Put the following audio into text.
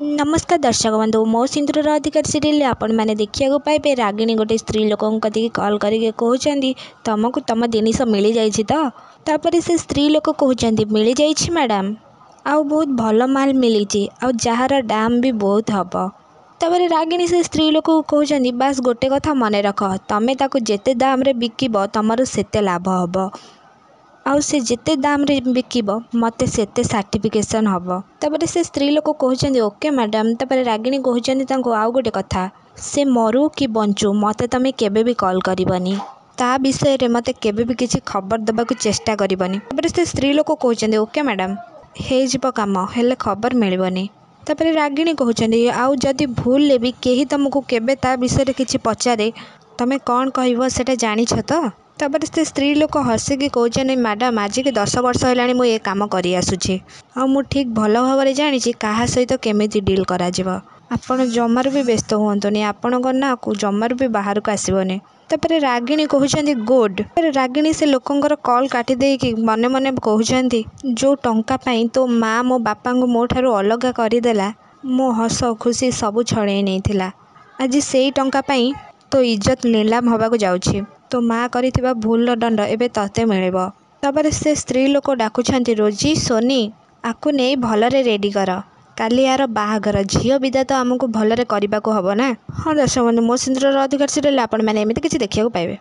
नमस्कार दर्शक बंधु मो सिंदूर अधिकार सीरियल आपण मैंने देखा पाइबे रागिणी गोटे स्त्री लोक कॉल करके कहते तुमको तुम जिनस मिल जाइए तो तापर से स्त्री लोक कहते मिल जाइए मैडम आउ बहुत भल माल मिली आउ जार दाम भी बहुत हम तापर रागिणी से स्त्री लोक कहते बास गोटे कथा मन रख तमें ताको जेते दाम रे बिकिब तुमर सेते लाभ हम आउ से जिते दाम रे बिकिब मते सेते सर्टिफिकेशन हम तापर से स्त्री लोक कहते ओके मैडम तापर रागिणी कहते आउ गोटे कथा से मरु कि बंचु मते तमें केबे भी कॉल करबनी ता विषय रे मते केबे भी किसी खबर देबाकू चेष्टा करबनी तापर से स्त्री लोक कहते ओके मैडम हे जीव काम हेले खबर मिलबनी तापर रागिणी कहते आउ जदि भूल भी केही तुमको केबे ता विषय रे किछि पचारे तमें कौन कहब सेटा जानिछ तो तापर से स्त्री लोक हसिकी कहते मैडम आज के 10 वर्ष है मुझे काम कर आसूची मु ठीक भल भाव जानी क्या सहित केमी डिल कर आपण जमार भी व्यस्त हुंतुनि आपण ना जमार भी बाहर को आसबनी तापर रागिणी कहते गुड रागिणी से लोकंर कॉल काटी देकी मने मने कहते जो टंका पाई तो माँ मो बापा को मो ठारू अलग करदेला मो हस खुशी सबू छड़े नहीं आज से टंका पाई तो इज्जत नीलाम होबाक जाउछि तो माँ करिथिबा भूल दंड एबे तते मिलिबो तापर से स्त्री लोक डाकुछंती रोजी सोनी आकु नहीं भलरे रेडी कर काली यार बाहागर झील विदा तो आमको भलरे करबाको हबो ना। हाँ दर्शक बंधु मो सिंदूर अधिकार सीरियल आपण मैंने एमती किसी देखा पाइबे।